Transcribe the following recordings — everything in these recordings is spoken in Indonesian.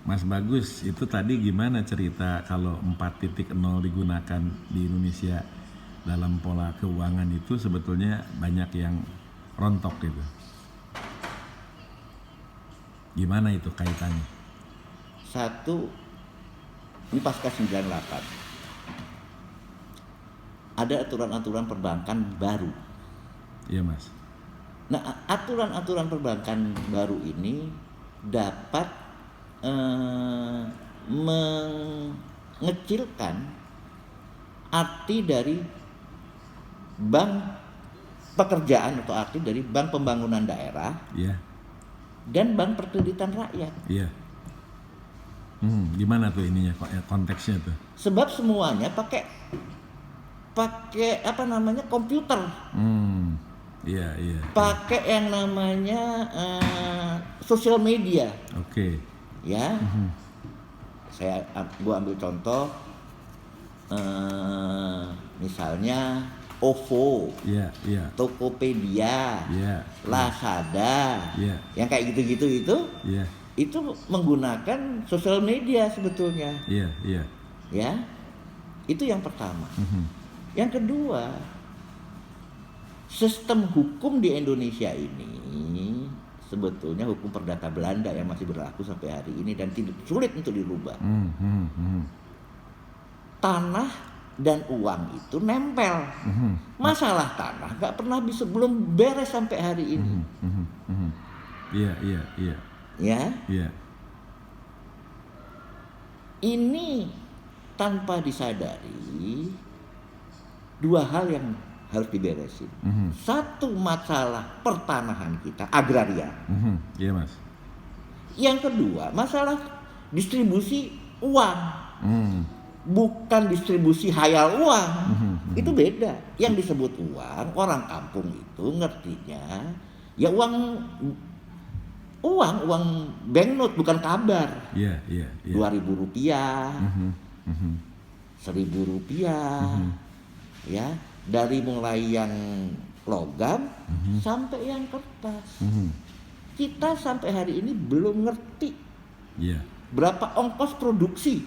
Mas Bagus, itu tadi gimana cerita kalau 4.0 digunakan di Indonesia dalam pola keuangan itu sebetulnya banyak yang rontok gitu. Gimana itu kaitannya? Satu, ini pasca 98. Ada aturan-aturan perbankan baru. Iya Mas. Nah, aturan-aturan perbankan baru ini dapat mengecilkan arti dari bank pekerjaan atau arti dari bank pembangunan daerah Iya. dan bank perkreditan rakyat. Iya. Gimana tuh ininya konteksnya tuh? Sebab semuanya pakai komputer. Iya. Pakai yang namanya sosial media. Oke. Ya. Gua ambil contoh misalnya OVO, Tokopedia, Lazada, yang kayak gitu-gitu itu menggunakan sosial media sebetulnya. Ya, itu yang pertama. Yang kedua, sistem hukum di Indonesia ini sebetulnya hukum perdata Belanda yang masih berlaku sampai hari ini dan sulit untuk dirubah. Tanah dan uang itu nempel. Masalah tanah nggak pernah bisa, belum beres sampai hari ini. Iya. Ya. Ini tanpa disadari dua hal yang harus diberesin. Satu, masalah pertanahan kita, agraria. Iya Mas. Yang kedua, masalah distribusi uang. Bukan distribusi hayal uang. Itu beda. Yang disebut uang, orang kampung itu ngertinya ya uang banknote, bukan kabar. Iya. 2.000 rupiah, 1.000 rupiah, ya, dari mulai yang logam sampai yang kertas. Kita sampai hari ini belum ngerti berapa ongkos produksi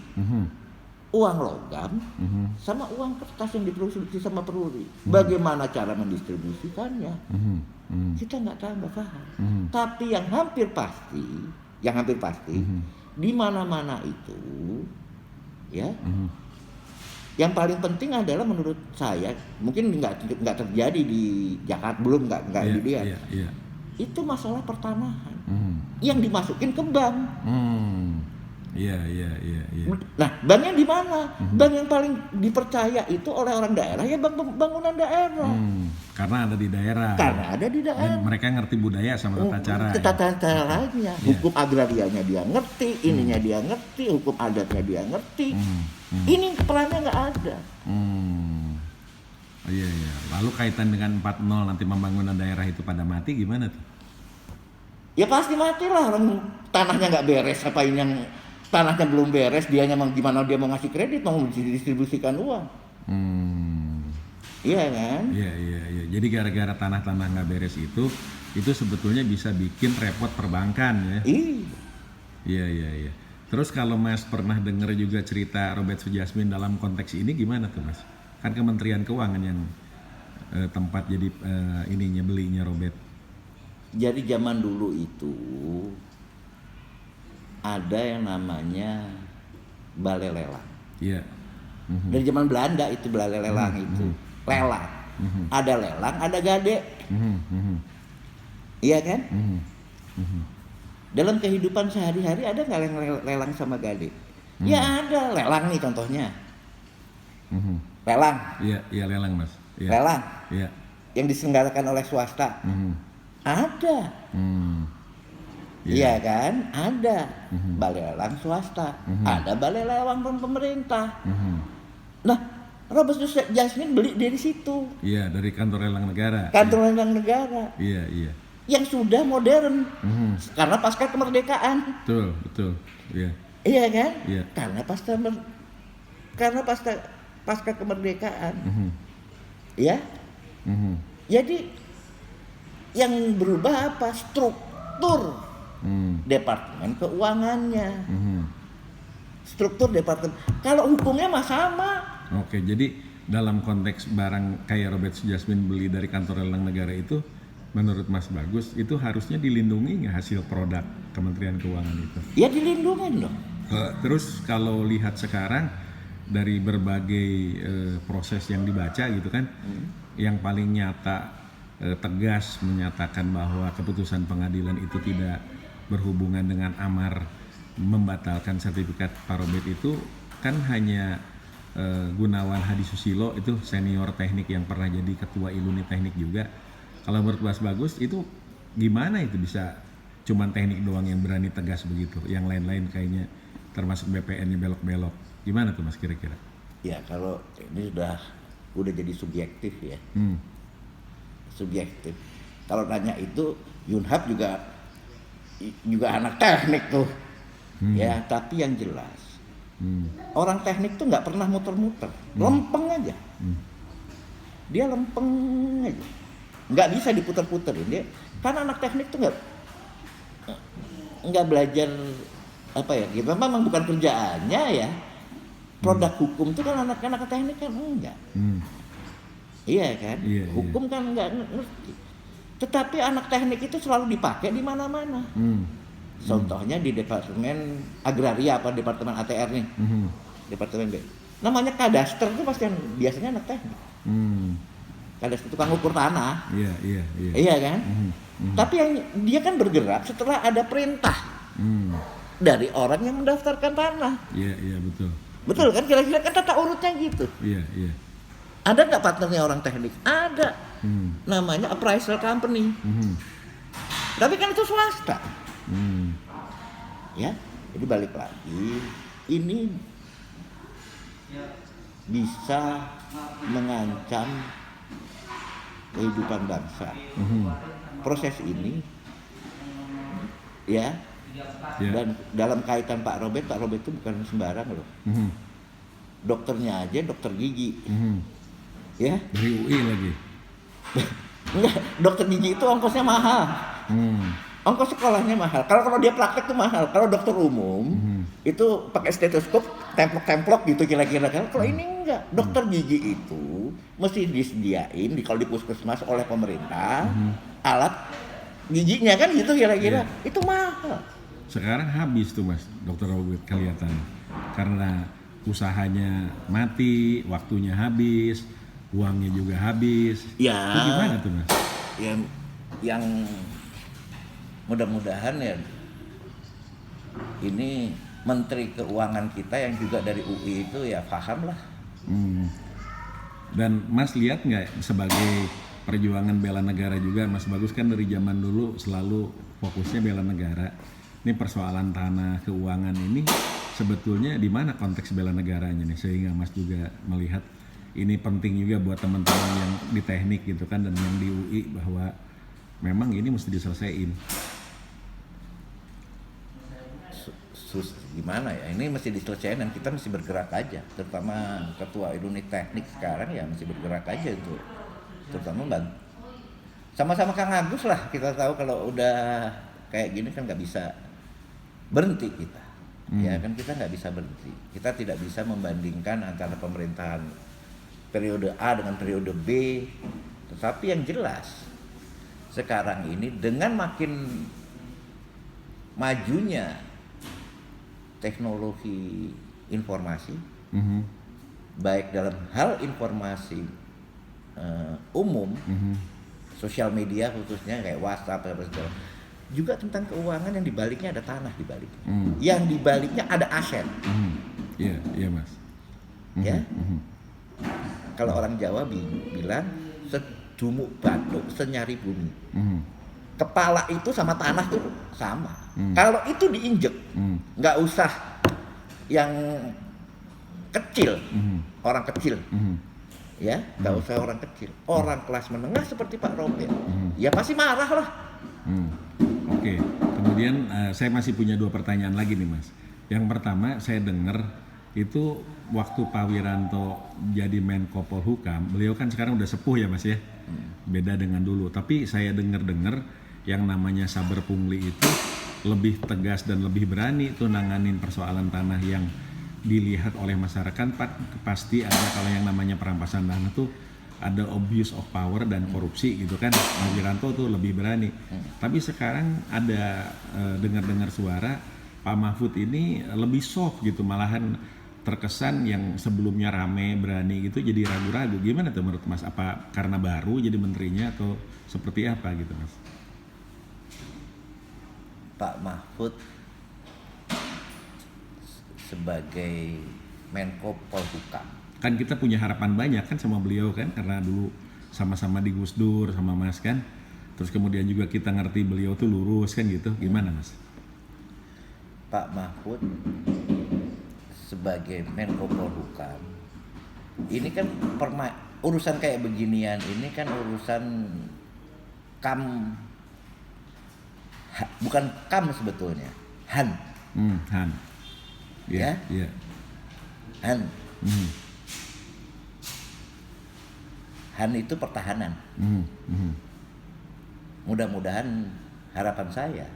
uang logam sama uang kertas yang diproduksi sama peruri. Bagaimana cara mendistribusikannya? Kita nggak tahu, nggak paham. Tapi yang hampir pasti di mana-mana itu, ya, yang paling penting adalah menurut saya, mungkin nggak terjadi di Jakarta, belum nggak dilihat. Itu masalah pertanahan yang dimasukin ke bank. Iya. Nah, banknya di mana? Bank yang paling dipercaya itu oleh orang daerah ya bank pembangunan daerah. Karena ada di daerah. Dan mereka ngerti budaya sama tata cara. Tata caranya, hukum agrarianya dia ngerti, ininya dia ngerti, hukum adatnya dia ngerti. Ini perannya nggak ada. Iya. Lalu kaitan dengan 4.0 nanti pembangunan daerah itu pada mati gimana tuh? Ya pasti matilah, orang tanahnya nggak beres, apa ini yang tanahnya belum beres, gimana dia mau ngasih kredit, mau didistribusikan uang. Iya kan? Iya. Jadi gara-gara tanah-tanah nggak beres itu sebetulnya bisa bikin repot perbankan ya. Iya. Terus kalau Mas pernah dengar juga cerita Robert Sujasmin dalam konteks ini gimana tuh Mas? Kan Kementerian Keuangan yang tempat jadi belinya Robert. Jadi zaman dulu itu ada yang namanya balai lelang. Iya. Dari zaman Belanda itu balai lelang itu. Lelang. Ada lelang, ada gade. Iya kan? Dalam kehidupan sehari-hari ada nggak lelang sama gade? Ya ada. Lelang nih contohnya. Lelang. Iya lelang Mas. Lelang. Iya. Yang diselenggarakan oleh swasta. Ada. Iya kan? Ada. Balai lelang swasta. Ada balai lelang pemerintah. Nah, Robert Sujasmin beli dari situ. Iya, dari kantor lelang negara. Lelang negara. Iya. Yang sudah modern. Karena pasca kemerdekaan. Betul. Iya. Iya kan? Iya. Karena pasca kemerdekaan. Ya. Jadi yang berubah apa? Struktur Departemen keuangannya. Struktur departemen. Kalau hukumnya mah sama. Oke, jadi dalam konteks barang kayak Robert Sujasmin beli dari kantor lelang negara itu, menurut Mas Bagus itu harusnya dilindungi nggak hasil produk Kementerian Keuangan itu? Ya dilindungi dong. Terus kalau lihat sekarang dari berbagai proses yang dibaca gitu kan, yang paling nyata tegas menyatakan bahwa keputusan pengadilan itu tidak berhubungan dengan amar membatalkan sertifikat Pak Robert itu kan hanya Gunawan Hadi Susilo, itu senior teknik yang pernah jadi ketua Iluni Teknik juga. Kalau menurut Mas Bagus itu gimana itu bisa cuman teknik doang yang berani tegas begitu, yang lain-lain kayaknya termasuk BPN-nya belok-belok. Gimana tuh Mas kira-kira? Ya kalau ini udah jadi subjektif ya. Subjektif. Kalau nanya itu Yunhab juga anak teknik tuh. Ya, tapi yang jelas orang teknik tuh nggak pernah muter-muter, lempeng aja. Dia lempeng aja, nggak bisa diputer-puterin dia. Karena anak teknik tuh nggak belajar apa ya, gitu. Memang bukan kerjaannya ya. Produk hukum tuh kan anak-anak teknik kan enggak. Iya kan, hukum kan nggak ngerti. Tetapi anak teknik itu selalu dipakai di mana-mana. Contohnya di Departemen Agraria apa Departemen ATR nih, Departemen B. Namanya kadaster itu pasti biasanya anak teknik. Kadaster tukang ukur tanah. Iya kan. Tapi yang dia kan bergerak setelah ada perintah dari orang yang mendaftarkan tanah. Iya betul. Betul kan, kira-kira kan tata urutnya gitu. Iya. Ada nggak partnernya orang teknik? Ada. Namanya appraisal company. Tapi kan itu swasta. Ya, jadi balik lagi, ini bisa mengancam kehidupan bangsa. Proses ini, ya, dan dalam kaitan Pak Robert itu bukan sembarang loh. Dokternya aja dokter gigi, ya. Dari UI lagi. Enggak, dokter gigi itu ongkosnya mahal. Ongkos sekolahnya mahal. Kalau dia praktek tuh mahal. Kalau dokter umum itu pakai stetoskop, templok-templok gitu kira-kira kan. Kalau ini enggak. Dokter gigi itu mesti disediain kalau di puskesmas oleh pemerintah alat giginya kan gitu kira-kira. Itu mahal. Sekarang habis tuh Mas, Dokter Robert kelihatan. Karena usahanya mati, waktunya habis, uangnya juga habis. Ya. Itu gimana tuh Mas? Yang mudah-mudahan ya ini Menteri Keuangan kita yang juga dari UI itu ya paham lah. Dan Mas lihat nggak sebagai perjuangan bela negara juga, Mas Bagus kan dari zaman dulu selalu fokusnya bela negara. Ini persoalan tanah keuangan ini sebetulnya di mana konteks bela negaranya nih, sehingga Mas juga melihat ini penting juga buat teman-teman yang di teknik gitu kan dan yang di UI bahwa memang ini mesti diselesaikan. Gimana ya, ini mesti diselesaikan dan kita mesti bergerak aja, terutama ketua unit teknik sekarang ya mesti bergerak aja itu, terutama sama-sama Kang Agus lah. Kita tahu kalau udah kayak gini kan nggak bisa berhenti kita, ya kan kita nggak bisa berhenti. Kita tidak bisa membandingkan antara pemerintahan periode A dengan periode B, tetapi yang jelas sekarang ini dengan makin majunya teknologi informasi, baik dalam hal informasi umum, sosial media khususnya kayak WhatsApp apa segala, juga tentang keuangan yang dibaliknya ada tanah dibaliknya, yang dibaliknya ada aset. Iya Mas. Ya, kalau orang Jawa bilang sedumuk batuk senyari bumi. Kepala itu sama tanah tuh sama. Kalau itu diinjek, nggak usah yang kecil, orang kecil, ya, nggak usah orang kecil, orang kelas menengah seperti Pak Robert, ya pasti marah lah. Oke. Kemudian saya masih punya 2 pertanyaan lagi nih Mas. Yang pertama saya dengar itu waktu Pak Wiranto jadi Menko Polhukam, beliau kan sekarang udah sepuh ya Mas ya, beda dengan dulu. Tapi saya dengar yang namanya saber pungli itu lebih tegas dan lebih berani tuh nanganin persoalan tanah yang dilihat oleh masyarakat. Pasti ada kalau yang namanya perampasan tanah tuh ada abuse of power dan korupsi gitu kan. Mas Wiranto tuh lebih berani. Tapi sekarang ada dengar-dengar suara Pak Mahfud ini lebih soft gitu, malahan terkesan yang sebelumnya rame berani gitu jadi ragu-ragu. Gimana tuh menurut Mas? Apa karena baru jadi menterinya atau seperti apa gitu Mas? Pak Mahfud sebagai Menko Polhukam. Kan kita punya harapan banyak kan sama beliau kan, karena dulu sama-sama di Gus Dur sama Mas kan. Terus kemudian juga kita ngerti beliau tuh lurus kan gitu. Gimana Mas? Pak Mahfud sebagai Menko Polhukam, ini kan urusan kayak beginian ini kan urusan bukan kam sebetulnya, Han. Han. Ya? Iya. Han. Han itu pertahanan. Mudah-mudahan harapan saya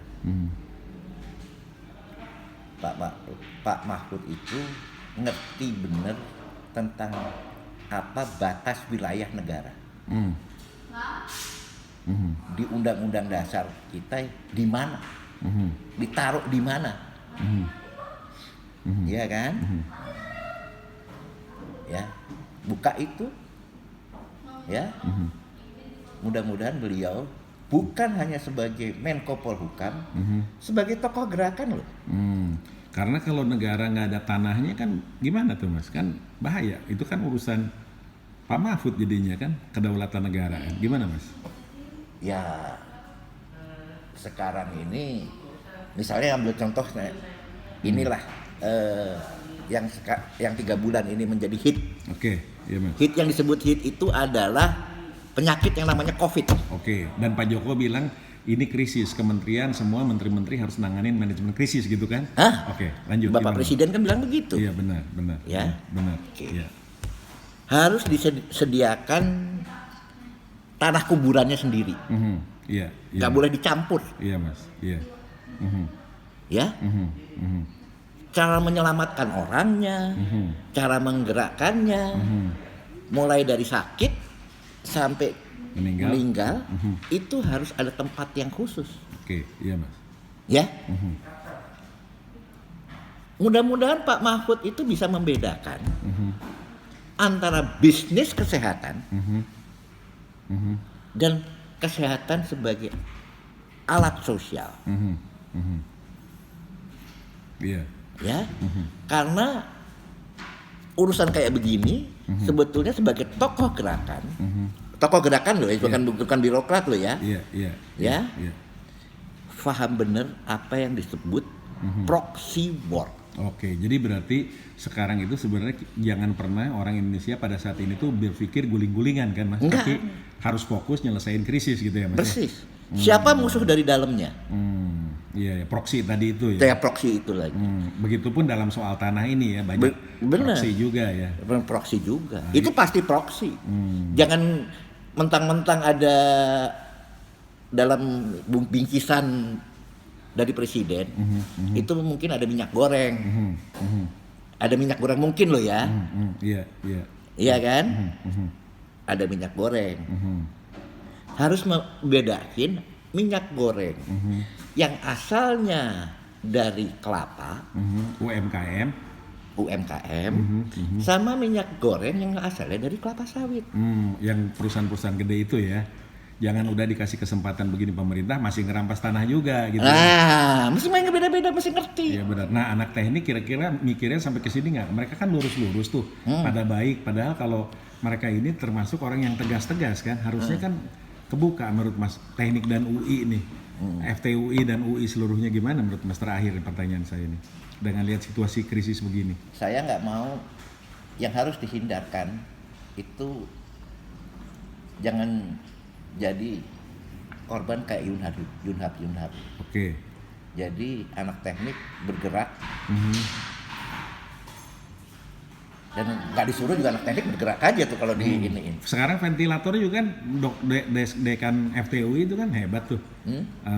Pak Mahfud itu ngerti benar tentang apa batas wilayah negara. Di Undang-Undang Dasar kita di mana, ditaruh di mana, ya kan? Ya, buka itu, ya. Mudah-mudahan beliau bukan hanya sebagai Menko Polhukam, sebagai tokoh gerakan loh. Karena kalau negara nggak ada tanahnya kan gimana tuh Mas? Kan bahaya. Itu kan urusan Pak Mahfud jadinya kan, kedaulatan negara. Gimana Mas? Ya sekarang ini misalnya ambil contoh inilah yang 3 bulan ini menjadi hit. Oke, iya Mas. Hit yang disebut hit itu adalah penyakit yang namanya COVID. Oke, dan Pak Joko bilang ini krisis, kementerian semua menteri-menteri harus nanganin manajemen krisis gitu kan? Hah? Oke, lanjut. Bapak Presiden kan bilang begitu. Iya benar. Ya? Benar. Oke. Iya. Harus disediakan tanah kuburannya sendiri. Iya. Nggak boleh dicampur. Iya Mas. Iya. Ya. Cara menyelamatkan orangnya, cara menggerakkannya, mulai dari sakit sampai meninggal, itu harus ada tempat yang khusus. Oke, iya Mas. Ya. Mudah-mudahan Pak Mahfud itu bisa membedakan antara bisnis kesehatan dan kesehatan sebagai alat sosial. Iya. Ya, karena urusan kayak begini sebetulnya sebagai tokoh gerakan loh, bukan birokrat loh ya. Iya. Ya, paham bener apa yang disebut proxy war. Oke, jadi berarti sekarang itu sebenarnya jangan pernah orang Indonesia pada saat ini tuh berpikir guling-gulingan kan Mas, Enggak. tapi harus fokus nyelesain krisis gitu ya Mas. Persis. Siapa musuh dari dalamnya? Iya, proxy tadi itu ya. Kayak proxy itu lagi. Begitupun dalam soal tanah ini ya, banyak Bener. proxy juga ya. Proxy juga. Itu pasti proxy. Jangan mentang-mentang ada dalam bingkisan dari presiden, itu mungkin ada minyak goreng. Ada minyak goreng mungkin loh ya. Iya. Iya kan? Ada minyak goreng. Harus membedakin minyak goreng yang asalnya dari kelapa, UMKM, sama minyak goreng yang asalnya dari kelapa sawit. Yang perusahaan-perusahaan gede itu ya. Jangan udah dikasih kesempatan begini pemerintah masih ngerampas tanah juga gitu. Mesti main beda-beda, mesti ngerti. Iya benar. Nah anak teknik kira-kira mikirnya sampai ke sini nggak? Mereka kan lurus-lurus tuh, pada baik. Padahal kalau mereka ini termasuk orang yang tegas-tegas kan, harusnya kan kebuka menurut Mas. Teknik dan UI nih, FTUI dan UI seluruhnya gimana menurut Mas? Terakhir pertanyaan saya ini, dengan lihat situasi krisis begini. Saya nggak mau, yang harus dihindarkan itu jangan jadi korban kayak Yunhab. Oke. Jadi anak teknik bergerak Dan nggak disuruh juga anak teknik bergerak aja tuh kalau di iniin. Sekarang ventilator juga kan dekan FTUI itu kan hebat tuh.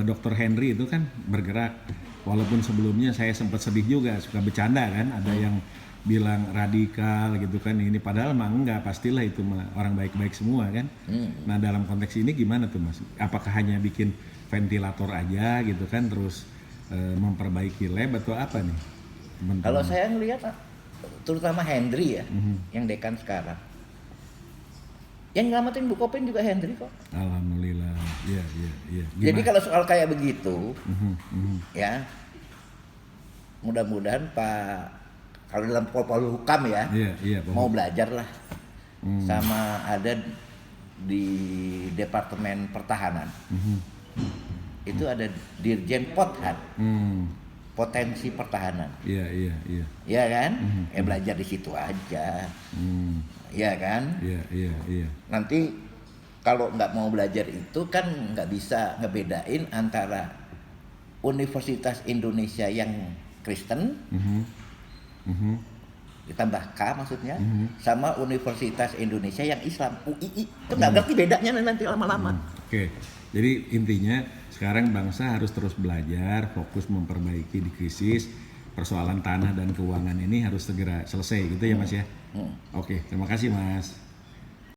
Dr. Henry itu kan bergerak. Walaupun sebelumnya saya sempat sedih juga, suka bercanda kan, ada yang bilang radikal gitu kan, ini padahal mah enggak, pastilah itu mah orang baik-baik semua kan. Nah dalam konteks ini gimana tuh Mas? Apakah hanya bikin ventilator aja gitu kan, terus memperbaiki lab atau apa nih? Teman-teman? Kalau saya ngelihat terutama Hendry ya, yang dekan sekarang. Yang nyelamatin Bukopin juga Hendry kok. Alhamdulillah, iya. Jadi kalau soal kayak begitu, ya mudah-mudahan Pak, kalau dalam Polhukam ya, mau belajar lah, sama ada di Departemen Pertahanan, itu ada Dirjen Pothan. Potensi pertahanan. Iya. Iya kan? Belajar di situ aja. Iya kan? Iya. Nanti kalau nggak mau belajar itu kan nggak bisa ngebedain antara Universitas Indonesia yang Kristen, ditambah K maksudnya, sama Universitas Indonesia yang Islam, UII. Itu nggak ngerti bedanya nanti lama-lama. Oke. Jadi intinya sekarang bangsa harus terus belajar, fokus memperbaiki di krisis, persoalan tanah dan keuangan ini harus segera selesai gitu ya Mas ya. Oke, terima kasih Mas.